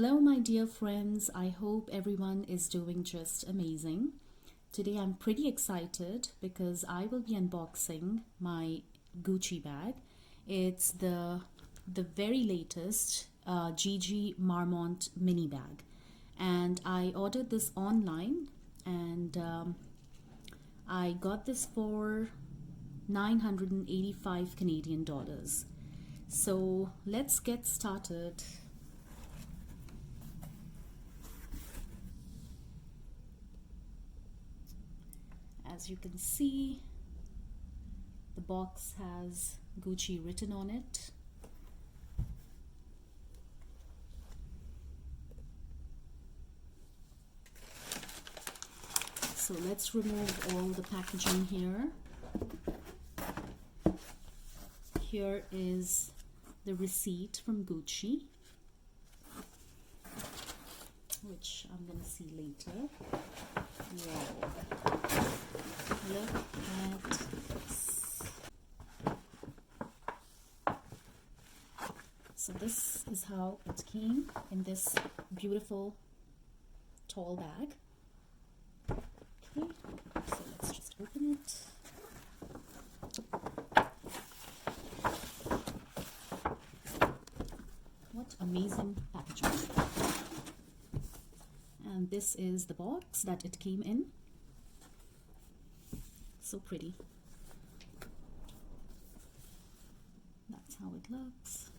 Hello, my dear friends. I hope everyone is doing just amazing. Today I'm pretty excited because I will be unboxing my Gucci bag. It's the very latest GG Marmont mini bag, and I ordered this online, and I got this for 985 Canadian dollars. So let's get started. As you can see, the box has Gucci written on it. So let's remove all the packaging here. Here is the receipt from Gucci, which I'm going to see later. Wow. Look at this. So this is how it came in this beautiful tall bag. Okay, so let's just open it. What amazing packaging. And this is the box that it came in. So pretty. That's how it looks.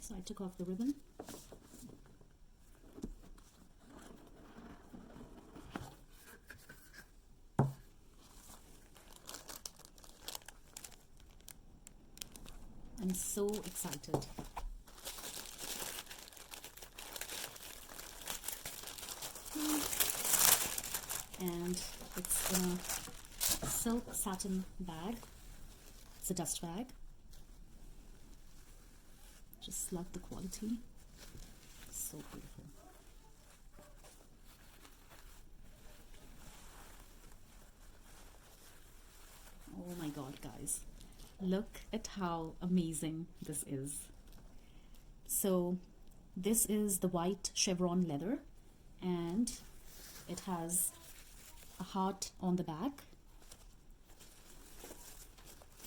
So I took off the ribbon. I'm so excited. And it's a silk satin bag. It's a dust bag. Just love the quality. So beautiful. Oh my god, guys. Look at how amazing this is. So this is the white chevron leather, and it has a heart on the back.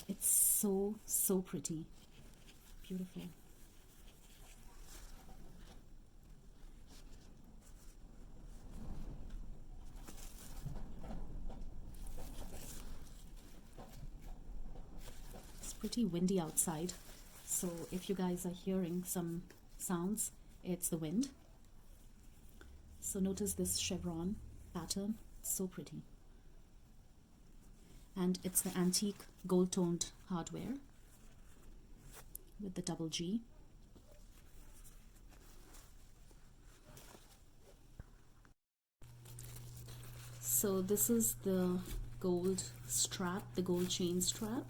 It's so pretty. Beautiful. Pretty windy outside, so if you guys are hearing some sounds, it's the wind. So notice this chevron pattern, so pretty. And it's the antique gold toned hardware with the double G. So this is the gold strap, the gold chain strap.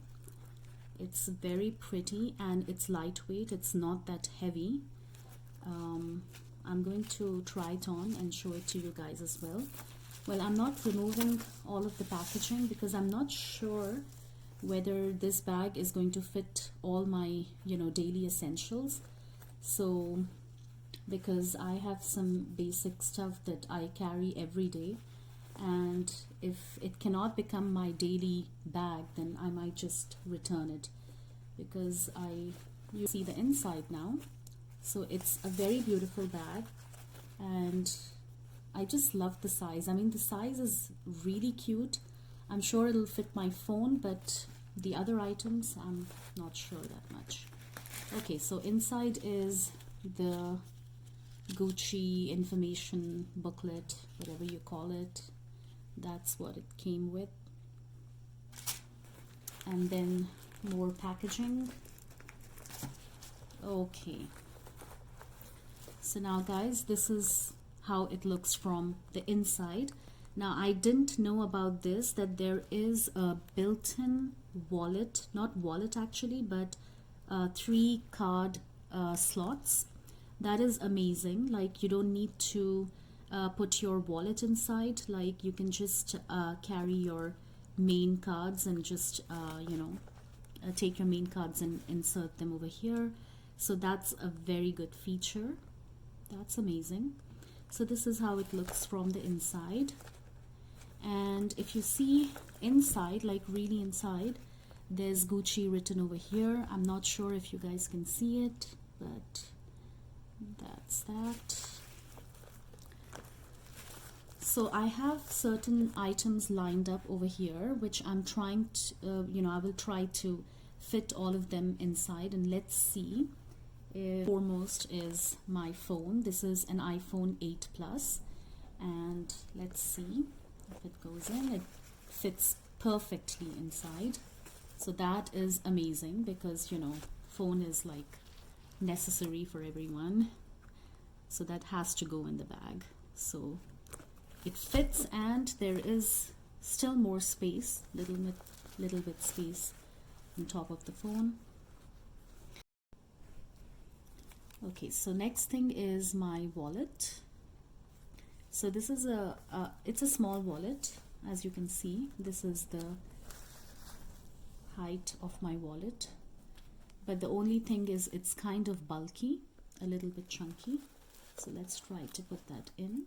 It's very pretty and it's lightweight. It's not that heavy. I'm going to try it on and show it to you guys as well. Well, I'm not removing all of the packaging because I'm not sure whether this bag is going to fit all my, daily essentials. So, because I have some basic stuff that I carry every day, and if it cannot become my daily bag, then I might just return it, because you see the inside now. So it's a very beautiful bag, and I just love the size. I mean, the size is really cute. I'm sure it'll fit my phone, but the other items, I'm not sure that much. Okay, so inside is the Gucci information booklet, whatever you call it. That's what it came with. And then more packaging. Okay. So now, guys, this is how it looks from the inside. Now, I didn't know about this, that there is a built-in wallet, not wallet actually, but 3 card slots. That is amazing. Like, you don't need to put your wallet inside. Like, you can just carry your main cards and just take your main cards and insert them over here. So that's a very good feature. That's amazing. So this is how it looks from the inside. And if you see inside, like really inside, there's Gucci written over here. I'm not sure if you guys can see it, but that's that. So I have certain items lined up over here, which I'm trying to, I will try to fit all of them inside, and let's see. Foremost is my phone. This is an iPhone 8 Plus, and let's see if it goes in. It fits perfectly inside. So that is amazing, because phone is like necessary for everyone. So that has to go in the bag. So it fits, and there is still more space, little bit space on top of the phone. Okay, so next thing is my wallet. So this is it's a small wallet. As you can see, this is the height of my wallet, but the only thing is it's kind of bulky, a little bit chunky. So let's try to put that in,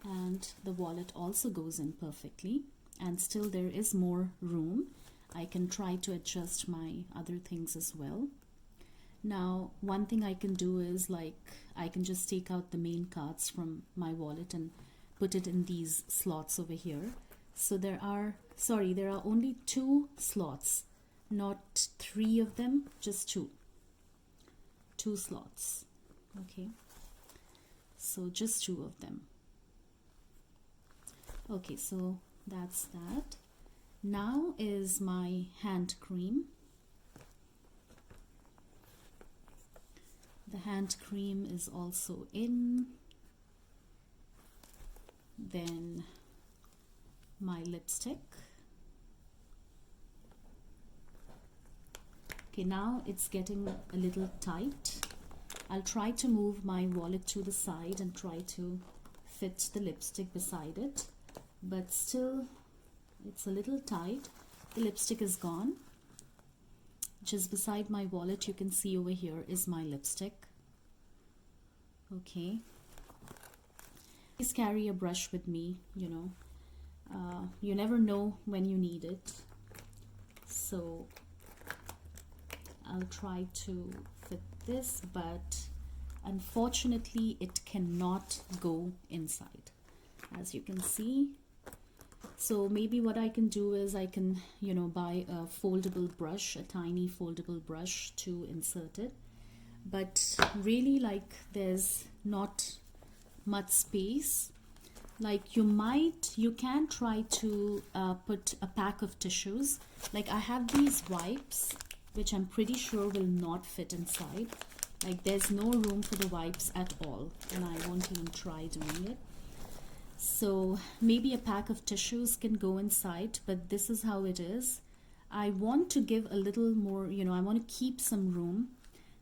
and the wallet also goes in perfectly, and still there is more room. I can try to adjust my other things as well. Now, one thing I can do is, like, I can just take out the main cards from my wallet and put it in these slots over here. So there are only 2 slots, not 3 of them, just 2 slots. Okay, so just 2 of them. Okay, so that's that. Now is my hand cream. The hand cream is also in. Then my lipstick. Okay, now it's getting a little tight. I'll try to move my wallet to the side and try to fit the lipstick beside it, but still it's a little tight. The lipstick is gone. Just beside my wallet, you can see over here is my lipstick. Okay. Please carry a brush with me, you never know when you need it. So I'll try to fit this, but unfortunately it cannot go inside, as you can see. So maybe what I can do is I can, buy a foldable brush, a tiny foldable brush to insert it. But really, like, there's not much space. Like, you can try to put a pack of tissues. Like, I have these wipes, which I'm pretty sure will not fit inside. Like, there's no room for the wipes at all, and I won't even try doing it. So maybe a pack of tissues can go inside, but this is how it is. I want to give a little more, I want to keep some room,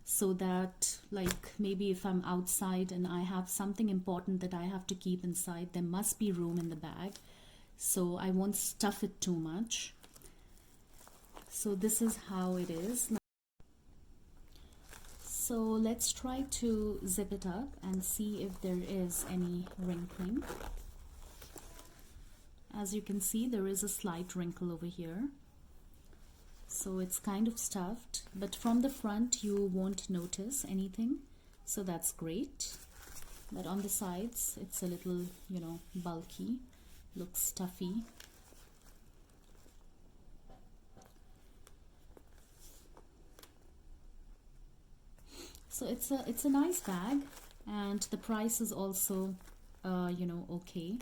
so that, like, maybe if I'm outside and I have something important that I have to keep inside, there must be room in the bag. So I won't stuff it too much. So this is how it is. So let's try to zip it up and see if there is any wrinkling. As you can see, there is a slight wrinkle over here. So it's kind of stuffed, but from the front you won't notice anything. So that's great. But on the sides, it's a little, bulky, looks stuffy. So it's a nice bag, and the price is also, okay.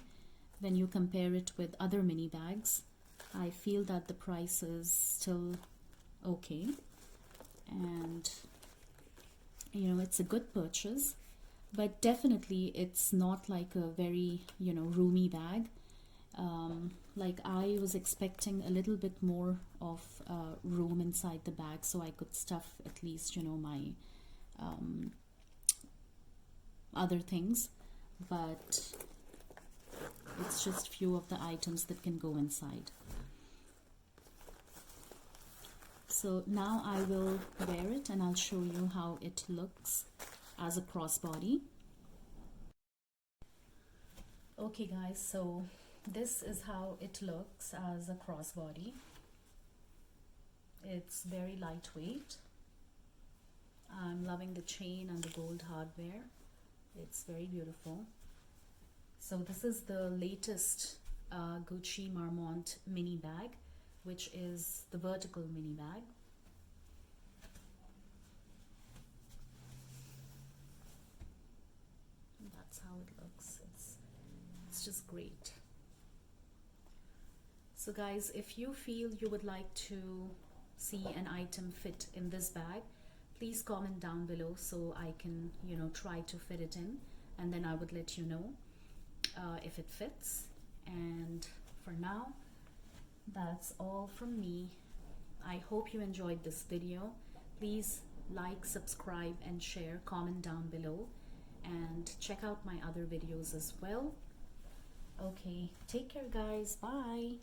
When you compare it with other mini bags, I feel that the price is still okay, and it's a good purchase. but definitely it's not like a very, you know, roomy bag. Like I was expecting a little bit more of room inside the bag, so I could stuff at least, you know, my other things, but it's just few of the items that can go inside. So now I will wear it and I'll show you how it looks as a crossbody. Okay guys, so this is how it looks as a crossbody. It's very lightweight. I'm loving the chain and the gold hardware. It's very beautiful. So this is the latest Gucci Marmont mini bag, which is the vertical mini bag. That's how it looks. It's just great. So guys, if you feel you would like to see an item fit in this bag, please comment down below so I can, you know, try to fit it in, and then I would let you know if it fits. And for now, that's all from me. I hope you enjoyed this video. Please like, subscribe and share, comment down below, and check out my other videos as well. Okay, take care guys, bye.